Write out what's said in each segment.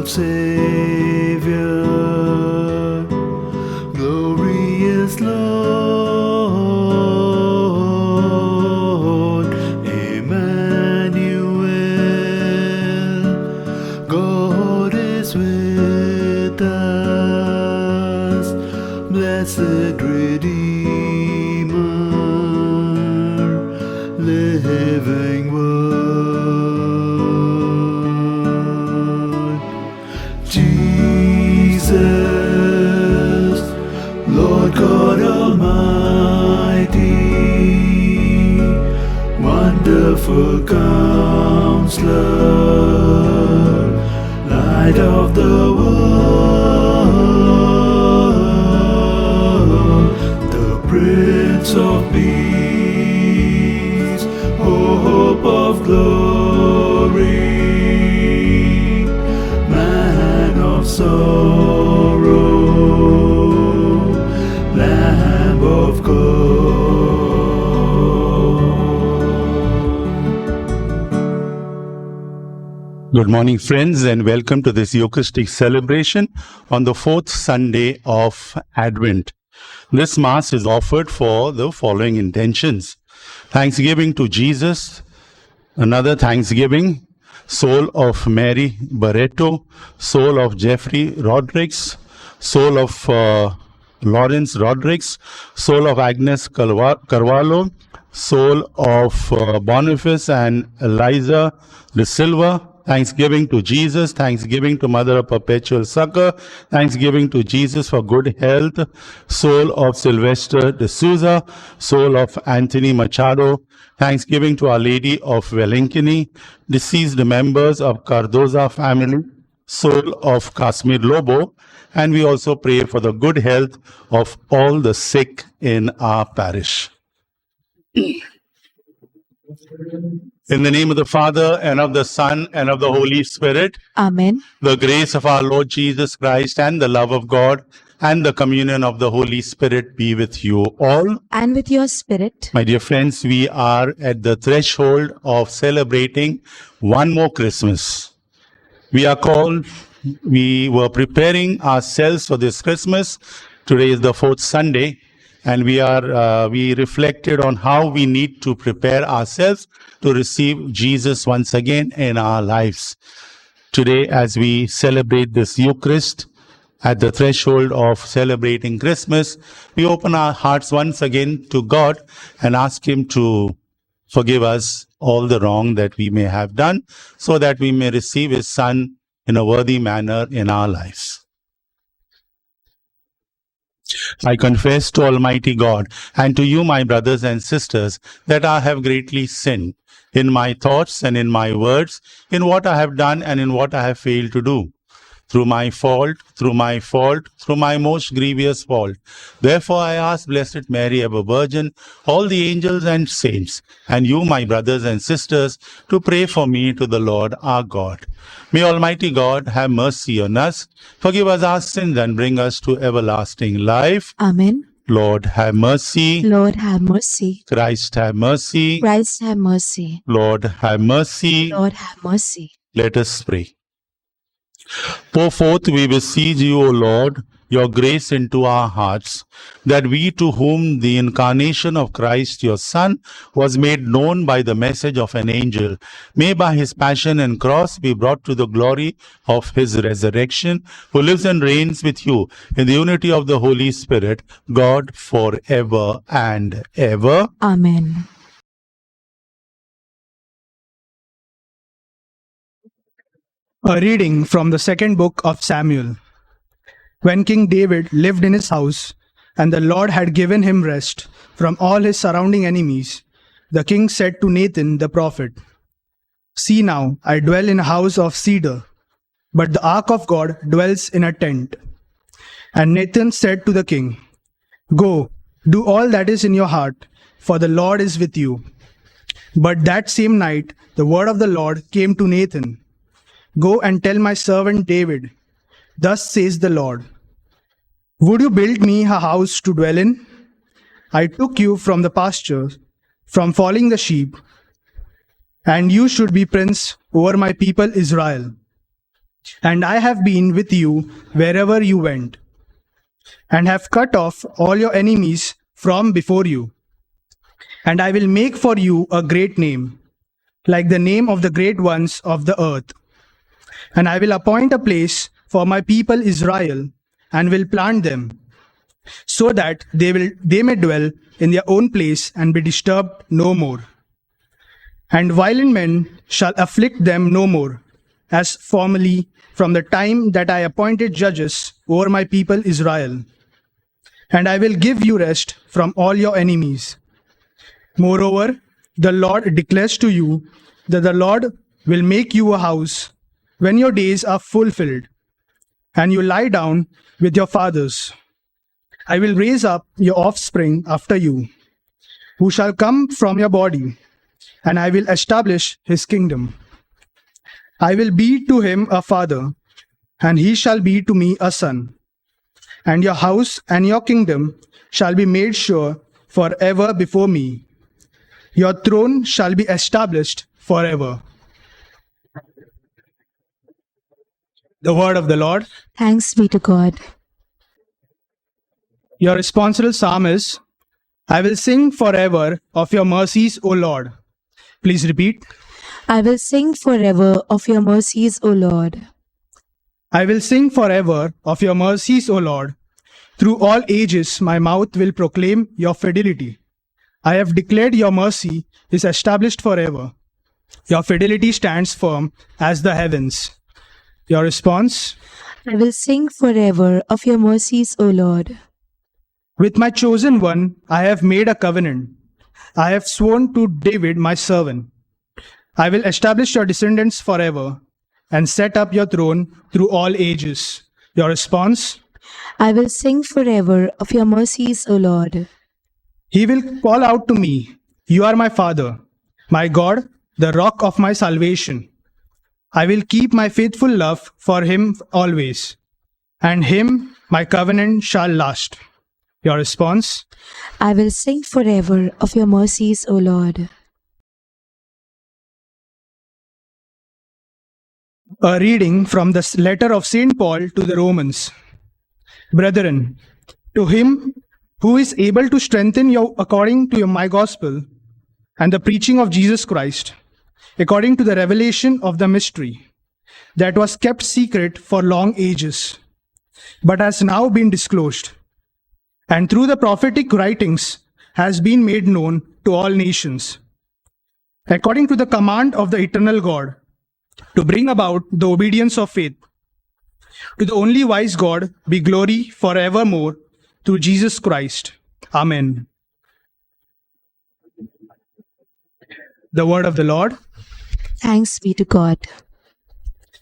world Savior, glorious Lord, Emmanuel, God is with us, blessed Redeemer, living Word. Jesus, Lord God Almighty, wonderful Counselor, Light of the world, the Prince of Peace, hope of glory, Man of sorrow, Lamb of God. Good morning, friends, and welcome to this Eucharistic celebration on the fourth Sunday of Advent. This Mass is offered for the following intentions: thanksgiving to Jesus, another thanksgiving, soul of Mary Barreto, soul of Jeffrey Rodrigues, soul of Lawrence Rodrigues, soul of Agnes Carvalho, soul of Boniface and Eliza De Silva. Thanksgiving to Jesus, thanksgiving to Mother of Perpetual Succor, thanksgiving to Jesus for good health, soul of Sylvester de Souza, soul of Anthony Machado, thanksgiving to Our Lady of Velenkini, deceased members of Cardoza family, soul of Casimir Lobo, and we also pray for the good health of all the sick in our parish. In the name of the Father, and of the Son, and of the Holy Spirit, Amen. the grace of our Lord Jesus Christ, and the love of God, and the communion of the Holy Spirit be with you all. And with your spirit. My dear friends, we are at the threshold of celebrating one more Christmas. We were preparing ourselves for this Christmas. Today is the fourth Sunday, and we reflected on how we need to prepare ourselves to receive Jesus once again in our lives. Today, as we celebrate this Eucharist, at the threshold of celebrating Christmas, we open our hearts once again to God and ask Him to forgive us all the wrong that we may have done, so that we may receive His Son in a worthy manner in our lives. I confess to Almighty God and to you, my brothers and sisters, that I have greatly sinned in my thoughts and in my words, in what I have done and in what I have failed to do. Through my fault, through my most grievous fault. Therefore I ask Blessed Mary, ever Virgin, all the angels and saints, and you, my brothers and sisters, to pray for me to the Lord our God. May Almighty God have mercy on us, forgive us our sins, and bring us to everlasting life. Amen. Lord, have mercy. Lord, have mercy. Christ, have mercy. Christ, have mercy. Lord, have mercy. Lord, have mercy. Let us pray. Pour forth, we beseech you, O Lord, your grace into our hearts, that we, to whom the incarnation of Christ, your Son, was made known by the message of an angel, may by his passion and cross be brought to the glory of his resurrection, who lives and reigns with you in the unity of the Holy Spirit, God, forever and ever. Amen. A reading from the second book of Samuel. When King David lived in his house, and the Lord had given him rest from all his surrounding enemies, the king said to Nathan the prophet, "See now, I dwell in a house of cedar, but the ark of God dwells in a tent." And Nathan said to the king, "Go, do all that is in your heart, for the Lord is with you." But that same night the word of the Lord came to Nathan, "Go and tell my servant David, thus says the Lord, would you build me a house to dwell in? I took you from the pasture, from following the sheep, and you should be prince over my people Israel. and I have been with you wherever you went, and have cut off all your enemies from before you. And I will make for you a great name, like the name of the great ones of the earth. And I will appoint a place for my people Israel, and will plant them, so that they may dwell in their own place and be disturbed no more. And violent men shall afflict them no more, as formerly from the time that I appointed judges over my people Israel. And I will give you rest from all your enemies. Moreover, the Lord declares to you that the Lord will make you a house when your days are fulfilled, and you lie down with your fathers. I will raise up your offspring after you, who shall come from your body, and I will establish his kingdom. I will be to him a father, and he shall be to me a son. And your house and your kingdom shall be made sure forever before me. Your throne shall be established forever. The word of the Lord. Thanks be to God. Your responsorial psalm is, I will sing forever of your mercies, O Lord. Please repeat. I will sing forever of your mercies, O Lord. I will sing forever of your mercies, O Lord. Through all ages my mouth will proclaim your fidelity. I have declared your mercy is established forever. Your fidelity stands firm as the heavens. Your response? I will sing forever of your mercies, O Lord. With my chosen one I have made a covenant. I have sworn to David my servant. I will establish your descendants forever and set up your throne through all ages. Your response? I will sing forever of your mercies, O Lord. He will call out to me, You are my Father, my God, the rock of my salvation. I will keep my faithful love for him always, and him my covenant shall last. Your response? I will sing forever of your mercies, O Lord. A reading from the letter of St. Paul to the Romans. Brethren, to him who is able to strengthen you according to my gospel and the preaching of Jesus Christ, according to the revelation of the mystery that was kept secret for long ages, but has now been disclosed, and through the prophetic writings has been made known to all nations, according to the command of the eternal God, to bring about the obedience of faith. To the only wise God be glory forevermore through Jesus Christ. Amen. The word of the Lord. Thanks be to God.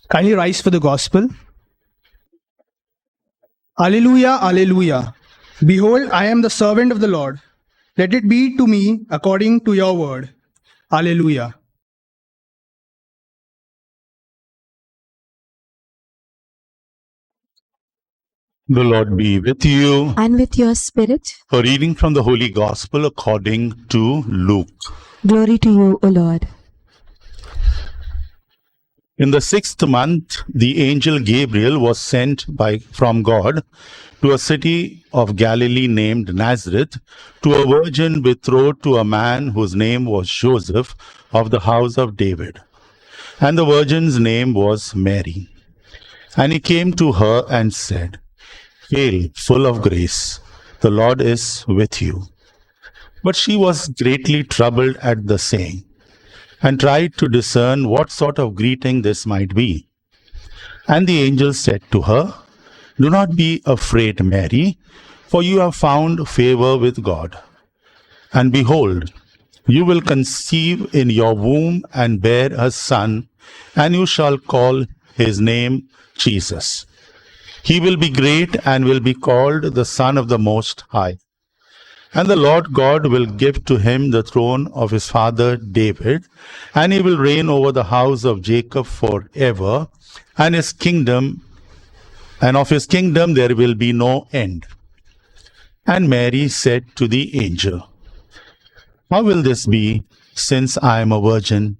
Kindly rise for the gospel. Alleluia, alleluia. Behold, I am the servant of the Lord. Let it be to me according to your word. Alleluia. The Lord be with you. And with your spirit, A reading from the Holy Gospel according to Luke. glory to you, O Lord. In the 6th month, the angel Gabriel was sent from God to a city of Galilee named Nazareth, to a virgin betrothed to a man whose name was Joseph of the house of David. And the virgin's name was Mary. And he came to her and said, Hail, full of grace, the Lord is with you. But she was greatly troubled at the saying, and tried to discern what sort of greeting this might be. And the angel said to her, Do not be afraid, Mary, for you have found favor with God. And behold, you will conceive in your womb and bear a son, and you shall call his name Jesus. He will be great and will be called the Son of the Most High. And the Lord God will give to him the throne of his father David, and he will reign over the house of Jacob forever, and of his kingdom there will be no end. And Mary said to the angel, How will this be, since I am a virgin?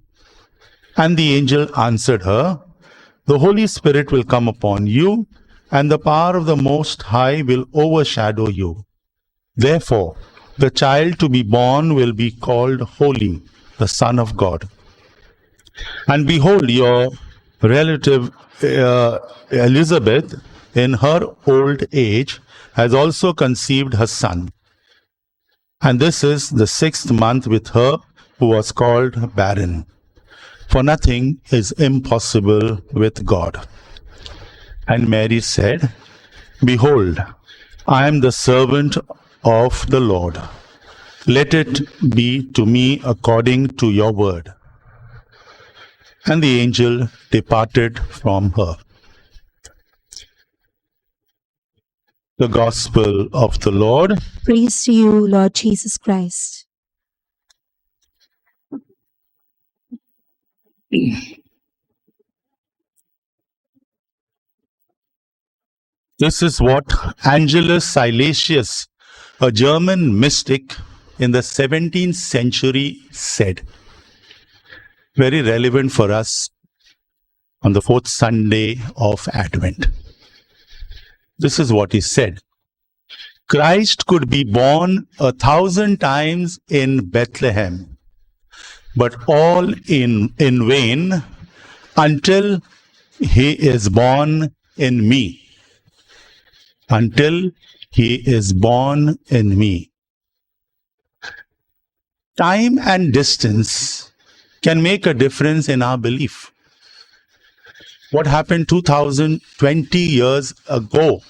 And the angel answered her, the Holy Spirit will come upon you, and the power of the Most High will overshadow you. Therefore, the child to be born will be called Holy, the Son of God. And behold, your relative Elizabeth, in her old age, has also conceived her son. And this is the 6th month with her who was called barren. For nothing is impossible with God. And Mary said, Behold, I am the servant of the Lord. Let it be to me according to your word. And the angel departed from her. The Gospel of the Lord. Praise to you, Lord Jesus Christ. This is what Angelus Silesius, a German mystic in the 17th century, said. Very relevant for us on the 4th Sunday of Advent. This is what he said. Christ could be born 1,000 times in Bethlehem, but all in vain until he is born in me. Until he is born in me. Time and distance can make a difference in our belief. What happened 2020 years ago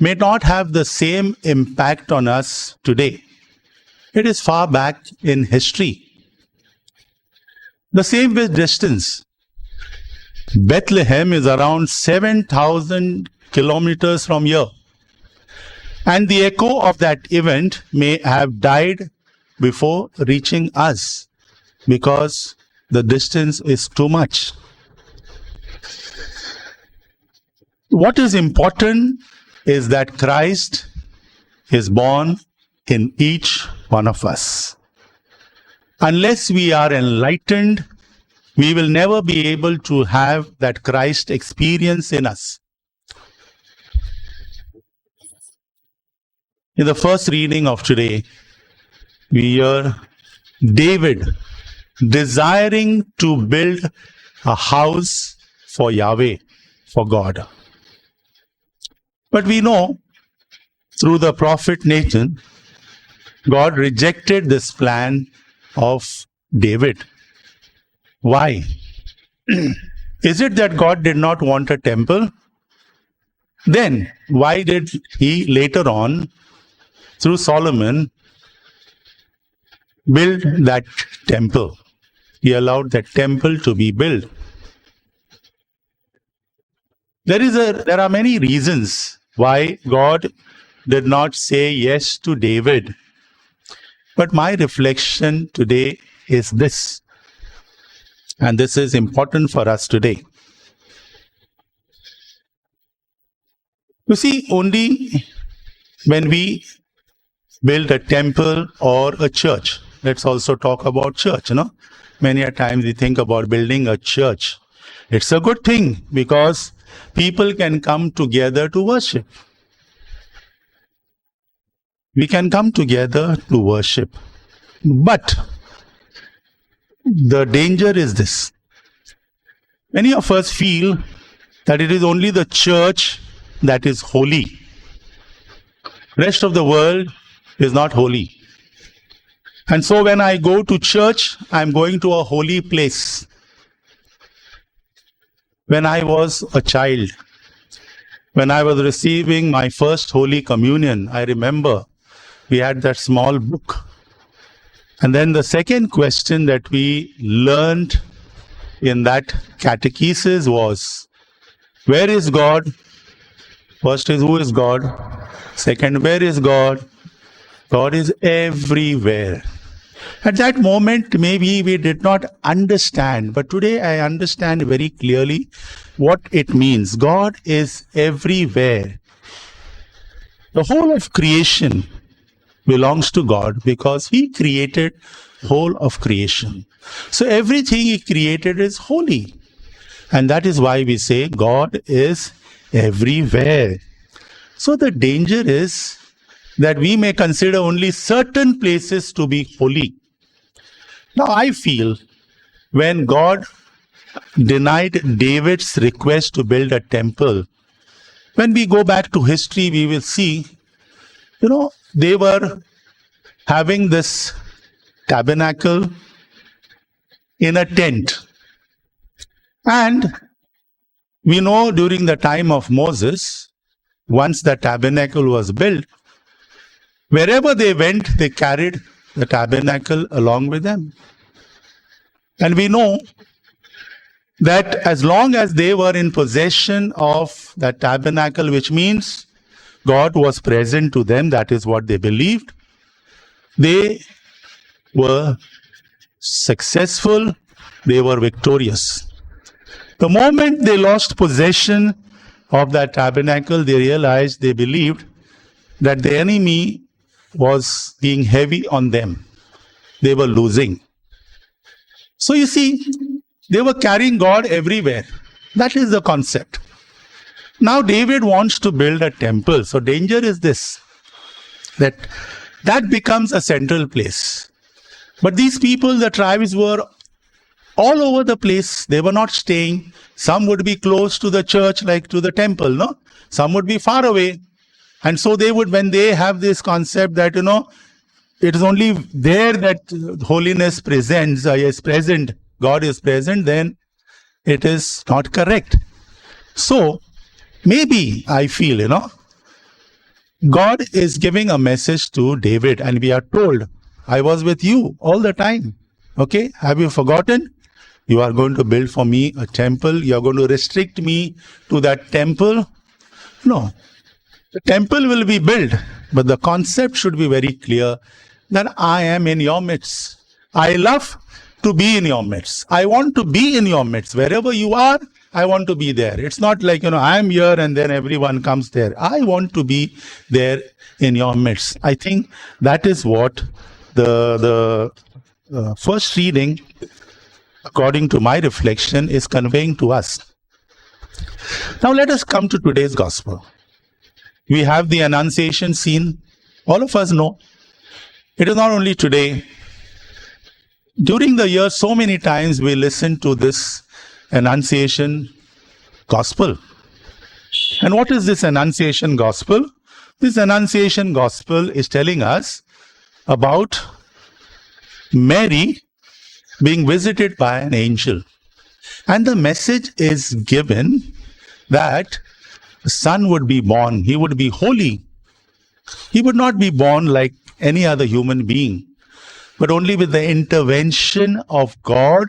may not have the same impact on us today. It is far back in history. The same with distance. Bethlehem is around 7,000 kilometers from here. And the echo of that event may have died before reaching us because the distance is too much. What is important is that Christ is born in each one of us. Unless we are enlightened, we will never be able to have that Christ experience in us. In the first reading of today, we hear David desiring to build a house for Yahweh, for God. But we know through the prophet Nathan, God rejected this plan of David. Why? Is it that God did not want a temple? Then why did he later on, through Solomon, build that temple? He allowed that temple to be built. There are many reasons why God did not say yes to David. But my reflection today is this, and this is important for us today. You see, only when we build a temple or a church, let's also talk about church, Many a times we think about building a church. It's a good thing because people can come together to worship. We can come together to worship. But the danger is this. Many of us feel that it is only the church that is holy. Rest of the world is not holy. And so when I go to church, I'm going to a holy place. When I was a child, when I was receiving my first Holy Communion, I remember we had that small book. And then the second question that we learned in that catechesis was, where is God? First is, who is God? Second, where is God? God is everywhere. At that moment, maybe we did not understand, but today I understand very clearly what it means. God is everywhere. The whole of creation belongs to God because He created whole of creation. So everything He created is holy. And that is why we say God is everywhere. So the danger is that we may consider only certain places to be holy. Now I feel when God denied David's request to build a temple, when we go back to history, we will see, they were having this tabernacle in a tent. And we know during the time of Moses, once the tabernacle was built, wherever they went, they carried the tabernacle along with them. And we know that as long as they were in possession of that tabernacle, which means God was present to them, that is what they believed, they were successful, they were victorious. The moment they lost possession of that tabernacle, they realized, they believed that the enemy was being heavy on them. They were losing. So you see, they were carrying God everywhere. That is the concept. Now David wants to build a temple. So danger is this, that becomes a central place. But these people, the tribes, were all over the place. They were not staying. Some would be close to the church, like to the temple, no? Some would be far away. And so they would, when they have this concept that, it is only there that holiness is present, God is present, then it is not correct. So, maybe I feel, God is giving a message to David, and we are told, I was with you all the time. Okay, have you forgotten? You are going to build for me a temple. You are going to restrict me to that temple. No, the temple will be built, but the concept should be very clear that I am in your midst. I love to be in your midst. I want to be in your midst. Wherever you are, I want to be there. It's not like, I am here and then everyone comes there. I want to be there in your midst. I think that is what the first reading, according to my reflection, is conveying to us. Now let us come to today's gospel. We have the Annunciation scene. All of us know. It is not only today. During the year, so many times we listen to this Annunciation gospel. And what is this Annunciation gospel? This Annunciation gospel is telling us about Mary being visited by an angel. And the message is given that the son would be born. He would be holy. He would not be born like any other human being, but only with the intervention of God,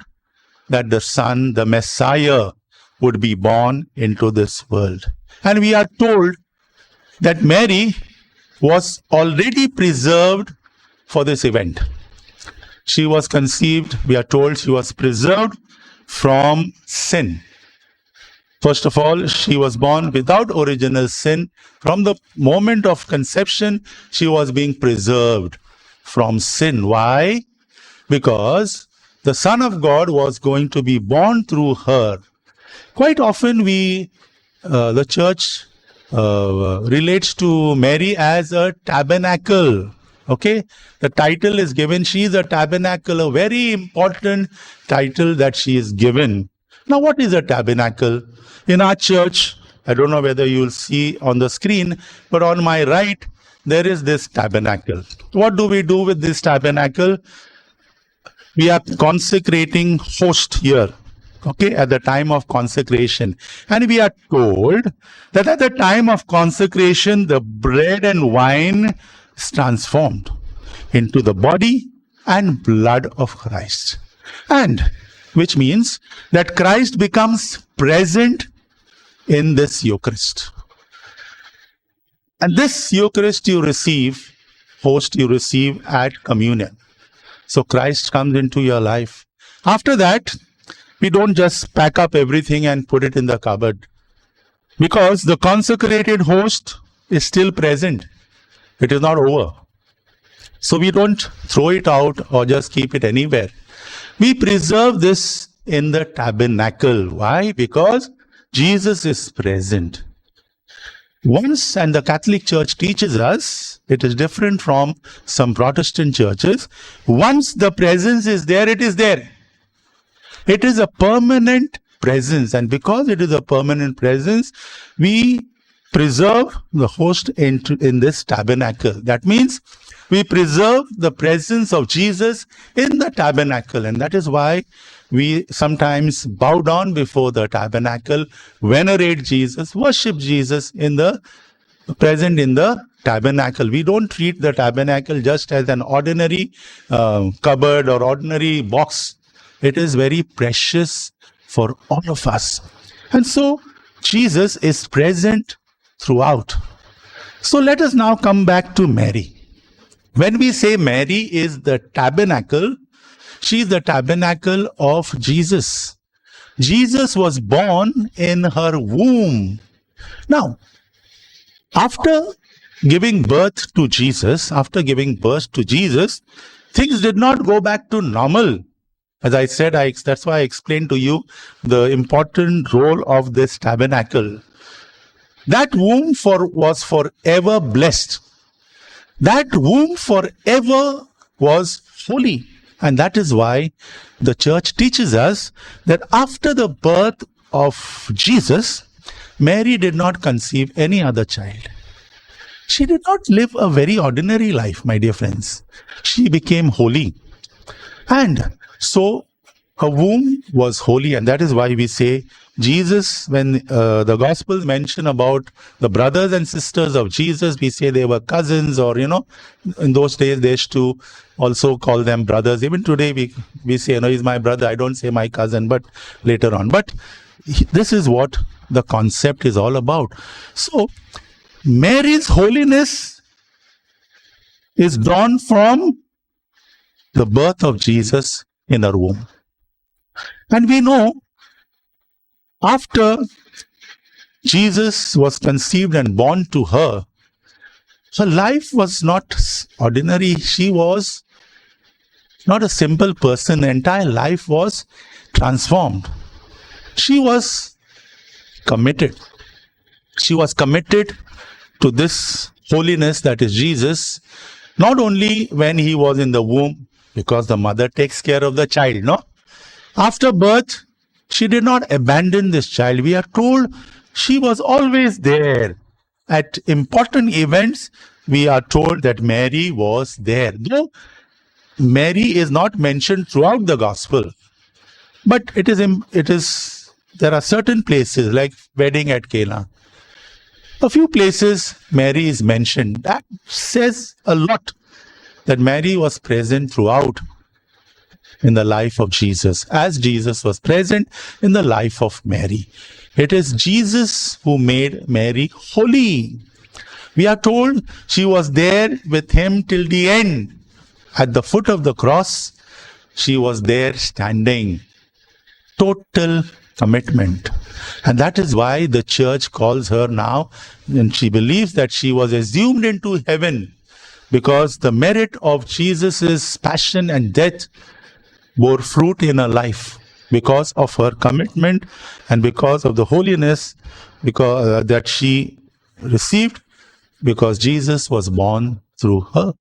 that the Son, the Messiah, would be born into this world. And we are told that Mary was already preserved for this event. She was conceived, we are told she was preserved from sin. First of all, she was born without original sin. From the moment of conception, she was being preserved from sin. Why? Because the Son of God was going to be born through her. Quite often the church relates to Mary as a tabernacle. Okay, the title is given, she is a tabernacle, a very important title that she is given. Now, what is a tabernacle? In our church, I don't know whether you will see on the screen, but on my right, there is this tabernacle. What do we do with this tabernacle? We are consecrating host here, okay, at the time of consecration. And we are told that at the time of consecration, the bread and wine is transformed into the body and blood of Christ. And which means that Christ becomes present in this Eucharist. And this Eucharist you receive, host you receive at communion. So Christ comes into your life. After that, we don't just pack up everything and put it in the cupboard, because the consecrated host is still present. It is not over. So we don't throw it out or just keep it anywhere. We preserve this in the tabernacle. Why? Because Jesus is present. Once, and the Catholic Church teaches us, it is different from some Protestant churches. Once the presence is there, it is there. It is a permanent presence. And because it is a permanent presence, we preserve the host in this tabernacle. That means we preserve the presence of Jesus in the tabernacle. And that is why we sometimes bow down before the tabernacle, venerate Jesus, worship Jesus present in the tabernacle. We don't treat the tabernacle just as an ordinary cupboard or ordinary box. It is very precious for all of us. And so Jesus is present throughout. So let us now come back to Mary. When we say Mary is the tabernacle, she is the tabernacle of Jesus. Jesus was born in her womb. Now, after giving birth to Jesus, things did not go back to normal. As I said, that's why I explained to you the important role of this tabernacle. That womb was forever blessed. That womb forever was holy. And that is why the church teaches us that after the birth of Jesus, Mary did not conceive any other child. She did not live a very ordinary life, my dear friends. She became holy. And so her womb was holy, and that is why we say Jesus, when the Gospels mention about the brothers and sisters of Jesus, we say they were cousins, or, in those days they used to also call them brothers. Even today we say, he's my brother. I don't say my cousin, but later on. But this is what the concept is all about. So Mary's holiness is drawn from the birth of Jesus in her womb. And we know after Jesus was conceived and born to her, her life was not ordinary. She was not a simple person. Her entire life was transformed. She was committed. She was committed to this holiness that is Jesus, not only when he was in the womb, because the mother takes care of the child, no? After birth, she did not abandon this child. We are told she was always there. At important events, we are told that Mary was there. Though Mary is not mentioned throughout the gospel, but there are certain places like wedding at Cana. A few places Mary is mentioned. That says a lot, that Mary was present throughout in the life of Jesus, as Jesus was present in the life of Mary. It is Jesus who made Mary holy. We are told she was there with him till the end. At the foot of the cross, she was there standing. Total commitment. And that is why the church calls her now, and she believes that she was assumed into heaven, because the merit of Jesus' passion and death bore fruit in her life because of her commitment and because of the holiness that she received, because Jesus was born through her.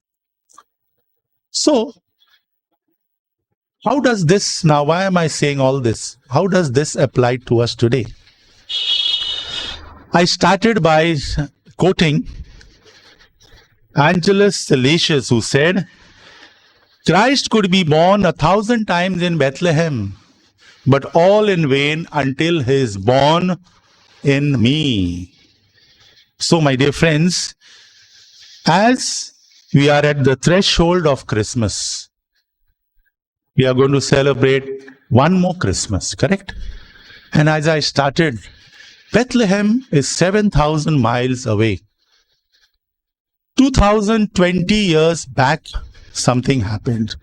So, how does this, now why am I saying all this? How does this apply to us today? I started by quoting Angelus Silesius, who said, Christ could be born 1,000 times in Bethlehem, but all in vain until he is born in me. So, my dear friends, as we are at the threshold of Christmas, we are going to celebrate one more Christmas, correct? And as I started, Bethlehem is 7,000 miles away. 2020 years back, something happened.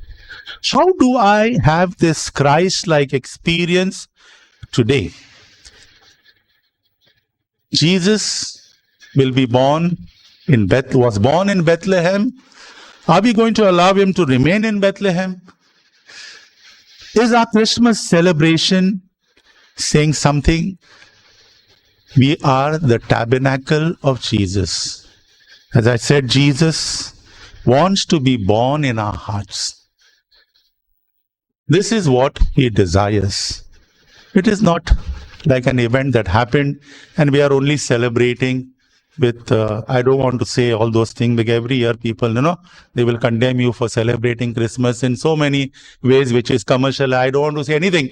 How do I have this Christ-like experience today? Jesus was born in Bethlehem. Are we going to allow him to remain in Bethlehem? Is our Christmas celebration saying something? We are the tabernacle of Jesus. As I said, Jesus wants to be born in our hearts. This is what he desires. It is not like an event that happened and we are only celebrating with, I don't want to say all those things, because every year people, they will condemn you for celebrating Christmas in so many ways, which is commercial. I don't want to say anything.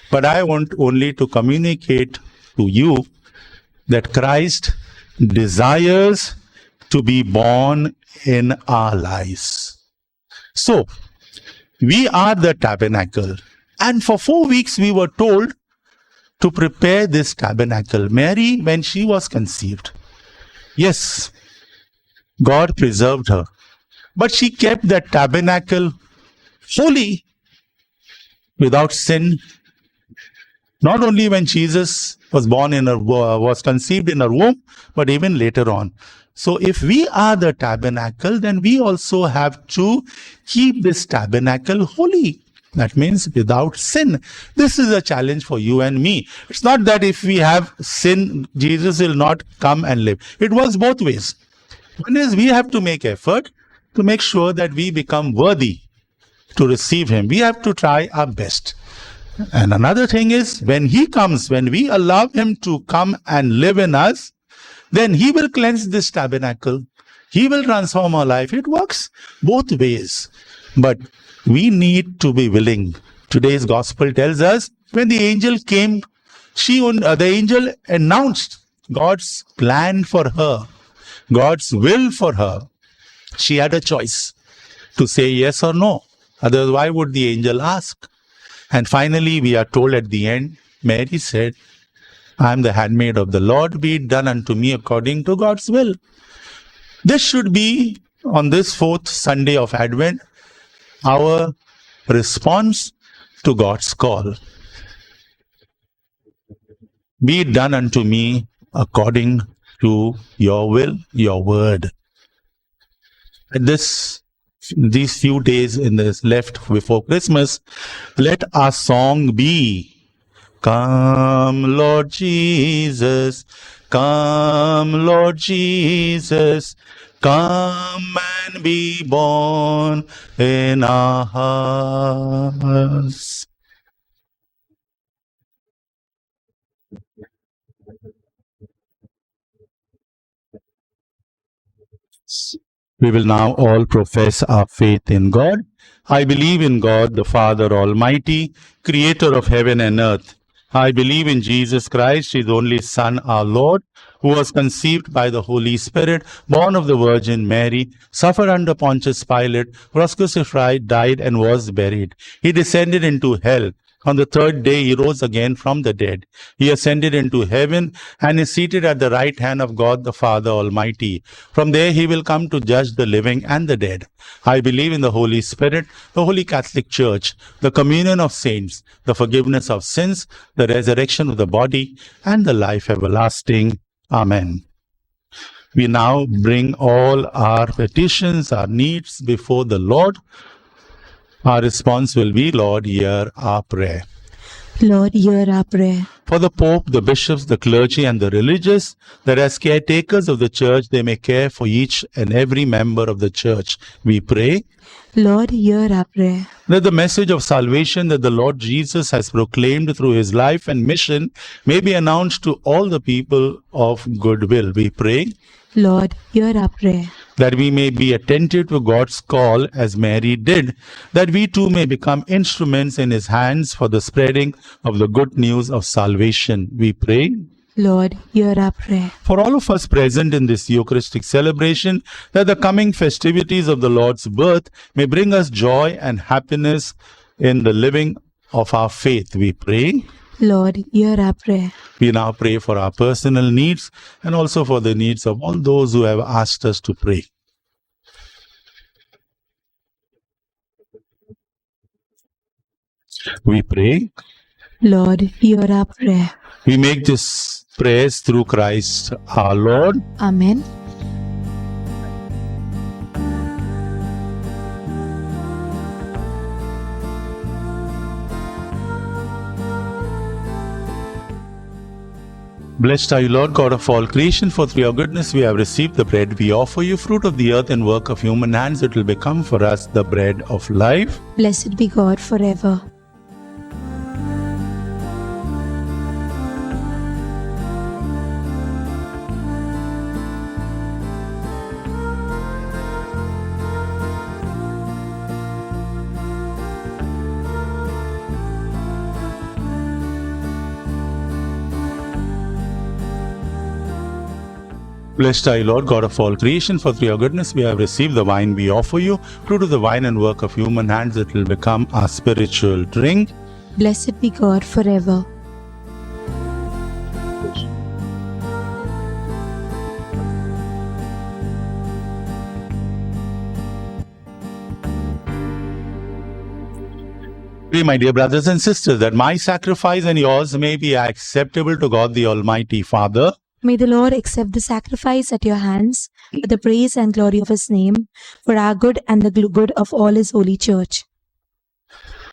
But I want only to communicate to you that Christ desires to be born in our lives. So, we are the tabernacle. And for 4 weeks we were told to prepare this tabernacle. Mary, when she was conceived, yes, God preserved her. But she kept that tabernacle holy, without sin. Not only when Jesus was born was conceived in her womb, but even later on. So if we are the tabernacle, then we also have to keep this tabernacle holy. That means without sin. This is a challenge for you and me. It's not that if we have sin, Jesus will not come and live. It works both ways. One is we have to make effort to make sure that we become worthy to receive him. We have to try our best. And another thing is, when he comes, when we allow him to come and live in us, then he will cleanse this tabernacle. He will transform our life. It works both ways. But we need to be willing. Today's gospel tells us, when the angel came, the angel announced God's plan for her, God's will for her. She had a choice to say yes or no. Otherwise, why would the angel ask? And finally, we are told at the end, Mary said, I am the handmaid of the Lord, be it done unto me according to God's will. This should be, on this 4th Sunday of Advent, our response to God's call. Be it done unto me according to your will, your word. At these few days in this left before Christmas, let our song be, Come, Lord Jesus, come, Lord Jesus, come and be born in our hearts. We will now all profess our faith in God. I believe in God, the Father Almighty, creator of heaven and earth. I believe in Jesus Christ, his only Son, our Lord, who was conceived by the Holy Spirit, born of the Virgin Mary, suffered under Pontius Pilate, was crucified, died, and was buried. He descended into hell. On the 3rd day, he rose again from the dead. He ascended into heaven and is seated at the right hand of God the Father Almighty. From there, he will come to judge the living and the dead. I believe in the Holy Spirit, the Holy Catholic Church, the communion of saints, the forgiveness of sins, the resurrection of the body, and the life everlasting. Amen. We now bring all our petitions, our needs before the Lord. Our response will be, Lord, hear our prayer. Lord, hear our prayer. For the Pope, the bishops, the clergy, and the religious, that as caretakers of the church, they may care for each and every member of the church, we pray. Lord, hear our prayer. That the message of salvation that the Lord Jesus has proclaimed through his life and mission may be announced to all the people of goodwill, we pray. Lord, hear our prayer. That we may be attentive to God's call as Mary did, that we too may become instruments in his hands for the spreading of the good news of salvation, we pray. Lord, hear our prayer. For all of us present in this Eucharistic celebration, that the coming festivities of the Lord's birth may bring us joy and happiness in the living of our faith, we pray. Lord, hear our prayer. We now pray for our personal needs and also for the needs of all those who have asked us to pray. We pray. Lord, hear our prayer. We make this prayers through Christ our Lord. Amen. Blessed are you, Lord God of all creation, for through your goodness we have received the bread we offer you, fruit of the earth and work of human hands. It will become for us the bread of life. Blessed be God forever. Blessed are you, Lord God of all creation, for through your goodness we have received the wine we offer you, fruit of the vine and work of human hands. It will become our spiritual drink. Blessed be God forever. Pray, my dear brothers and sisters, that my sacrifice and yours may be acceptable to God the Almighty Father. May the Lord accept the sacrifice at your hands for the praise and glory of his name, for our good and the good of all his holy church.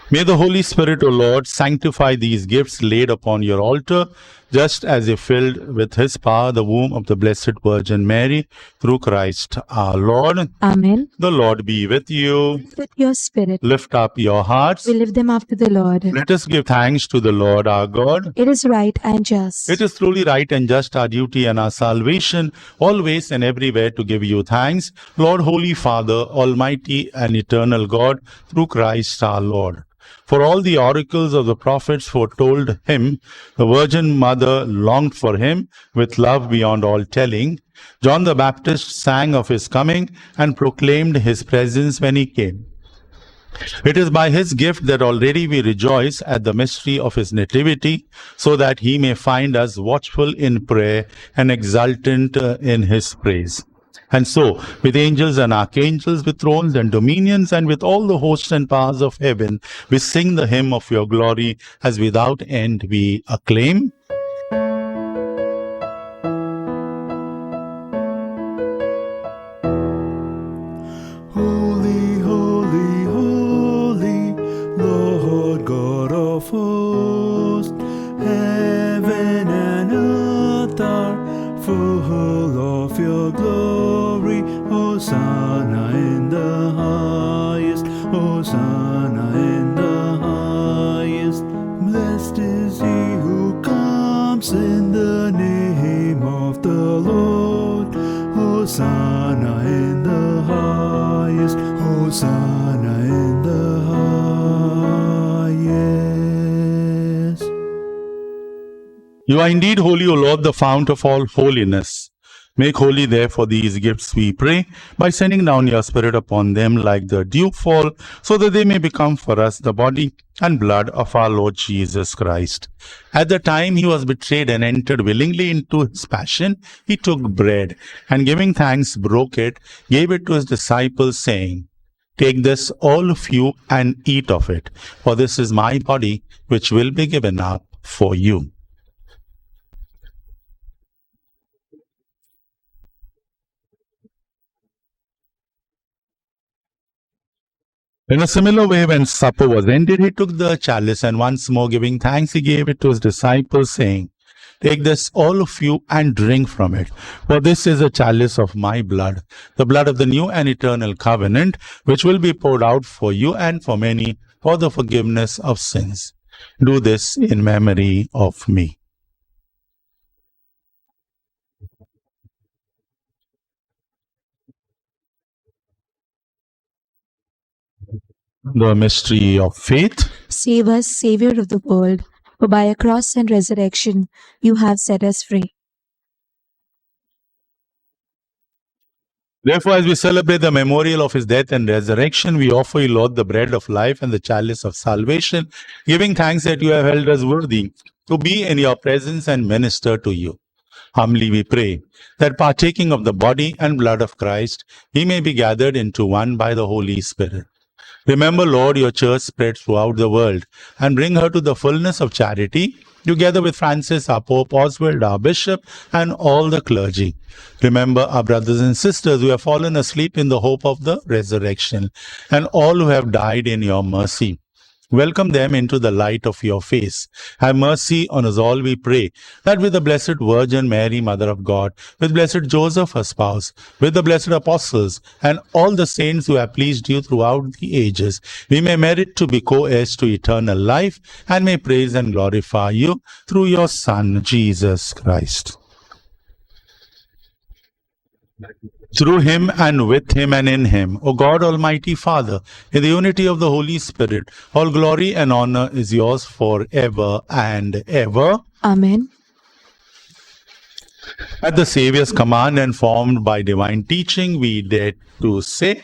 May the Holy Spirit, O Lord, sanctify these gifts laid upon your altar, just as you filled with his power the womb of the Blessed Virgin Mary, through Christ our Lord. Amen. The Lord be with you. With your spirit, Lift up your hearts. we lift them up to the Lord. Let us give thanks to the Lord our God. It is right and just. It is truly right and just, our duty and our salvation, always and everywhere to give you thanks, Lord, Holy Father, Almighty and eternal God, through Christ our Lord. For all the oracles of the prophets foretold him, the Virgin Mother longed for him with love beyond all telling. John the Baptist sang of his coming and proclaimed his presence when he came. It is by his gift that already we rejoice at the mystery of his nativity, so that he may find us watchful in prayer and exultant in his praise. And so, with angels and archangels, with thrones and dominions, and with all the hosts and powers of heaven, we sing the hymn of your glory, as without end we acclaim. Holy, holy, holy, Lord God of hosts, heaven and earth are full of your glory. Hosanna in the highest, Hosanna in the highest. Blessed is he who comes in the name of the Lord. Hosanna in the highest, Hosanna in the highest. You are indeed holy, O Lord, the fount of all holiness. Make holy, therefore, these gifts, we pray, by sending down your Spirit upon them like the dewfall, so that they may become for us the body and blood of our Lord Jesus Christ. At the time he was betrayed and entered willingly into his passion, he took bread, and giving thanks, broke it, gave it to his disciples, saying, "Take this, all of you, and eat of it, for this is my body, which will be given up for you." In a similar way, when supper was ended, he took the chalice, and once more giving thanks, he gave it to his disciples, saying, "Take this, all of you, and drink from it. For this is a chalice of my blood, the blood of the new and eternal covenant, which will be poured out for you and for many for the forgiveness of sins. Do this in memory of me." The mystery of faith. Save us, Savior of the world, for by a cross and resurrection you have set us free. Therefore, as we celebrate the memorial of his death and resurrection, we offer you, Lord, the bread of life and the chalice of salvation, giving thanks that you have held us worthy to be in your presence and minister to you. Humbly we pray that, partaking of the body and blood of Christ, we may be gathered into one by the Holy Spirit. Remember, Lord, your church spread throughout the world, and bring her to the fullness of charity, together with Francis, our Pope, Oswald, our Bishop, and all the clergy. Remember our brothers and sisters who have fallen asleep in the hope of the resurrection, and all who have died in your mercy. Welcome them into the light of your face. Have mercy on us all, we pray, that with the Blessed Virgin Mary, Mother of God, with Blessed Joseph, her spouse, with the blessed apostles, and all the saints who have pleased you throughout the ages, we may merit to be co-heirs to eternal life, and may praise and glorify you through your Son, Jesus Christ. Through him and with him and in him, O God, Almighty Father, in the unity of the Holy Spirit, all glory and honor is yours forever and ever. Amen. At the Saviour's command and formed by divine teaching, we dare to say,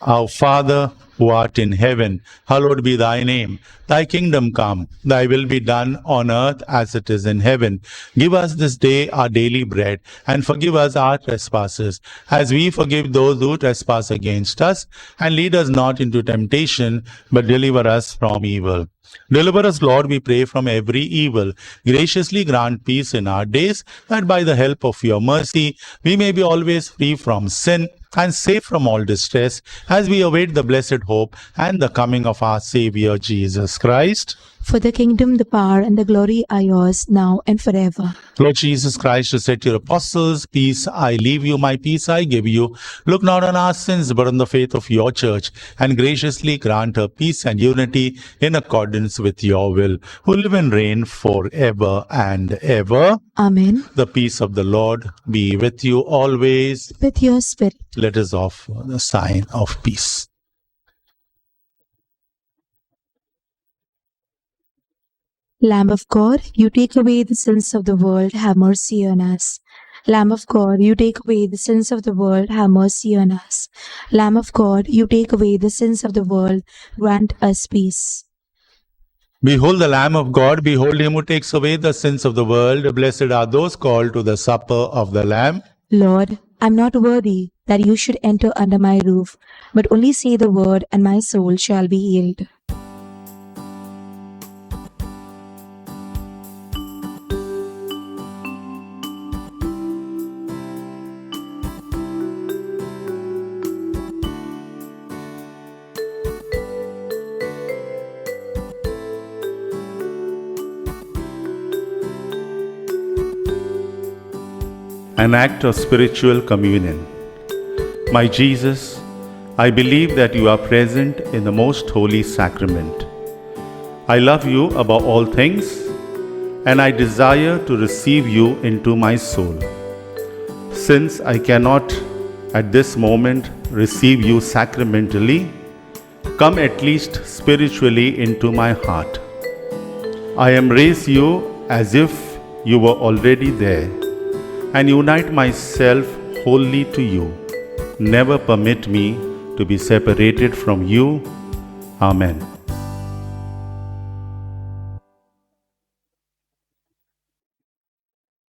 Our Father, who art in heaven, hallowed be thy name. Thy kingdom come, thy will be done on earth as it is in heaven. Give us this day our daily bread, and forgive us our trespasses, as we forgive those who trespass against us. And lead us not into temptation, but deliver us from evil. Deliver us, Lord, we pray, from every evil. Graciously grant peace in our days, that by the help of your mercy we may be always free from sin and safe from all distress, as we await the blessed hope and the coming of our Saviour Jesus Christ. For the kingdom, the power, and the glory are yours, now and forever. Lord Jesus Christ, you said to your apostles, Peace I leave you, my peace I give you. Look not on our sins, but on the faith of your church, and graciously grant her peace and unity in accordance with your will, who live and reign forever and ever. Amen. The peace of the Lord be with you always. With your spirit. Let us offer the sign of peace. Lamb of God, you take away the sins of the world, have mercy on us. Lamb of God, you take away the sins of the world, have mercy on us. Lamb of God, you take away the sins of the world, grant us peace. Behold the Lamb of God, behold him who takes away the sins of the world. Blessed are those called to the supper of the Lamb. Lord, I am not worthy that you should enter under my roof, but only say the word, and my soul shall be healed. An act of spiritual communion. My Jesus, I believe that you are present in the most holy sacrament. I love you above all things, and I desire to receive you into my soul. Since I cannot at this moment receive you sacramentally, come at least spiritually into my heart. I embrace you as if you were already there, and unite myself wholly to you. Never permit me to be separated from you. Amen.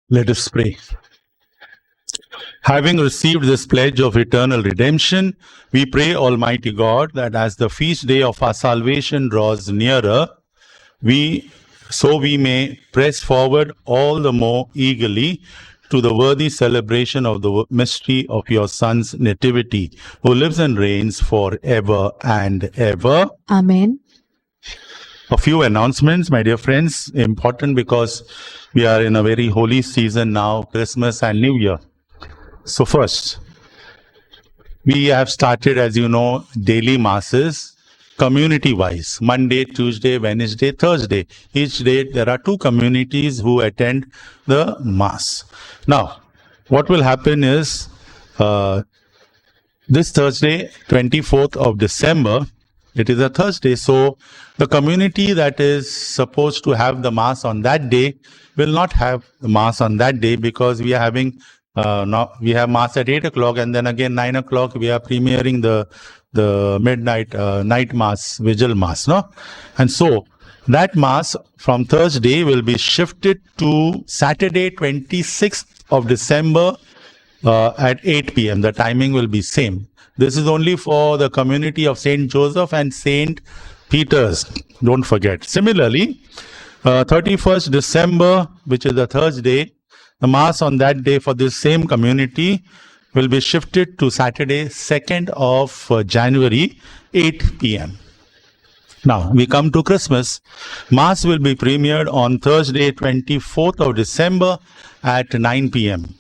Let us pray. Having received this pledge of eternal redemption, we pray, Almighty God, that as the feast day of our salvation draws nearer, we may press forward all the more eagerly to the worthy celebration of the mystery of your Son's nativity, who lives and reigns forever and ever. Amen. A few announcements, my dear friends, important because we are in a very holy season now, Christmas and New Year. So first, we have started, as you know, daily masses, community-wise, Monday, Tuesday, Wednesday, Thursday. Each day there are 2 communities who attend the mass. Now, what will happen is, this Thursday, 24th of December, it is a Thursday, so the community that is supposed to have the mass on that day will not have the mass on that day, because we are having, we have mass at 8 o'clock, and then again 9 o'clock we are premiering the midnight night mass, vigil mass, no? And so that mass from Thursday will be shifted to Saturday, 26th of December at 8 p.m. The timing will be same. This is only for the community of St. Joseph and St. Peter's. Don't forget. Similarly, 31st December, which is a Thursday, the mass on that day for this same community will be shifted to Saturday, 2nd of January, 8 p.m. Now, we come to Christmas. Mass will be premiered on Thursday, 24th of December at 9 p.m.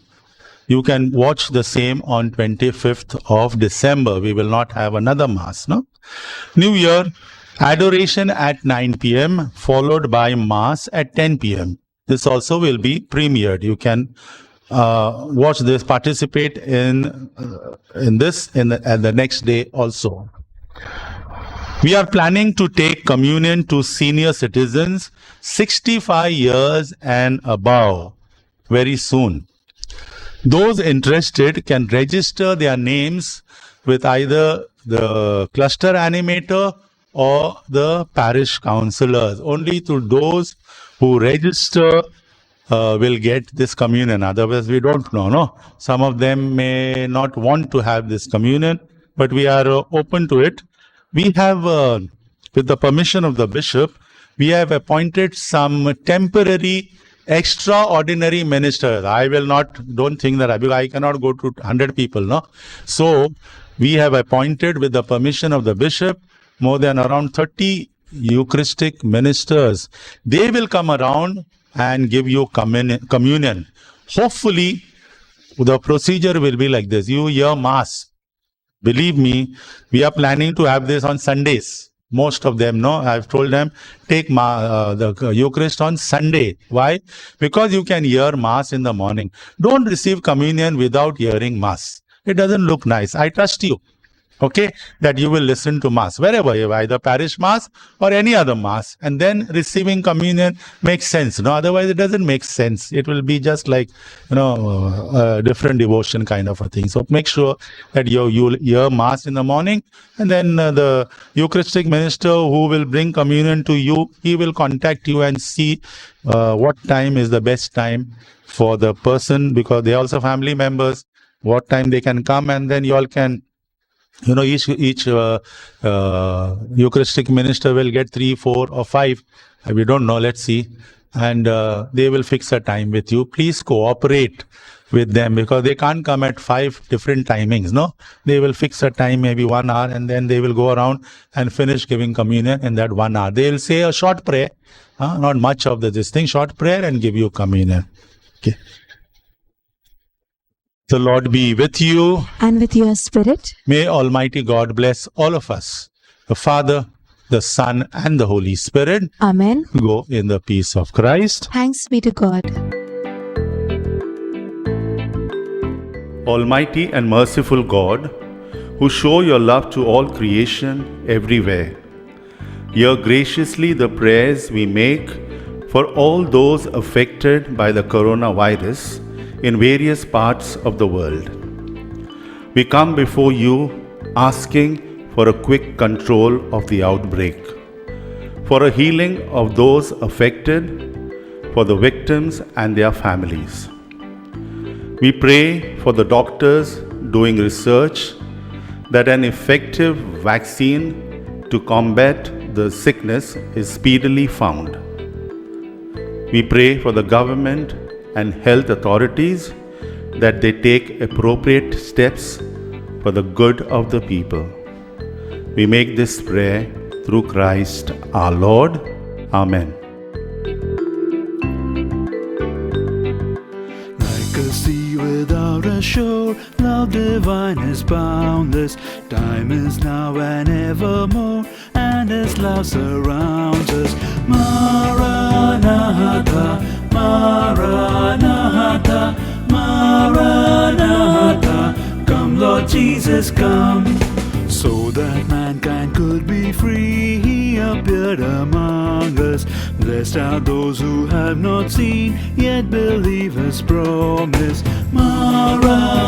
You can watch the same on 25th of December. We will not have another Mass, no? New Year, adoration at 9 p.m. followed by Mass at 10 p.m. This also will be premiered. You can watch this, participate in this at the next day also. We are planning to take communion to senior citizens 65 years and above very soon. Those interested can register their names with either the cluster animator or the parish councillors. Only to those who register will get this communion. Otherwise, we don't know. No, some of them may not want to have this communion, but we are open to it. We have, with the permission of the bishop, we have appointed some temporary, extraordinary ministers. Don't think that I cannot go to 100 people, no? So, we have appointed, with the permission of the bishop, more than around 30 Eucharistic ministers. They will come around and give you communion. Hopefully, the procedure will be like this. You hear Mass. Believe me, we are planning to have this on Sundays. Most of them, no? I've told them, take the Eucharist on Sunday. Why? Because you can hear Mass in the morning. Don't receive communion without hearing Mass. It doesn't look nice. I trust you. Okay, that you will listen to Mass wherever you are, either parish Mass or any other Mass, and then receiving communion makes sense. No, otherwise it doesn't make sense. It will be just like, a different devotion kind of a thing. So make sure that you'll hear Mass in the morning, and then the Eucharistic minister who will bring communion to you, he will contact you and see what time is the best time for the person, because they are also family members, what time they can come, and then you all can, each Eucharistic minister will get 3, 4 or 5. We don't know. Let's see. And they will fix a time with you. Please cooperate with them, because they can't come at 5 different timings. No, they will fix a time, maybe 1 hour, and then they will go around and finish giving communion in that 1 hour. They will say a short prayer, not much of this thing, short prayer, and give you communion. Okay. The Lord be with you. And with your spirit. May Almighty God bless all of us, the Father, the Son, and the Holy Spirit. Amen. Go in the peace of Christ. Thanks be to God. Almighty and merciful God, who show your love to all creation everywhere, hear graciously the prayers we make for all those affected by the coronavirus in various parts of the world. We come before you asking for a quick control of the outbreak, for a healing of those affected, for the victims and their families. We pray for the doctors doing research that an effective vaccine to combat the sickness is speedily found. We pray for the government and health authorities that they take appropriate steps for the good of the people. We make this prayer through Christ our Lord. Amen. Like a sea without a shore, love divine is boundless. Time is now and evermore, and His love surrounds us. Maranatha, Maranatha, Maranatha, come Lord Jesus, come. So that mankind could be free, He appeared among us. Blessed are those who have not seen, yet believe His promise. Maranatha,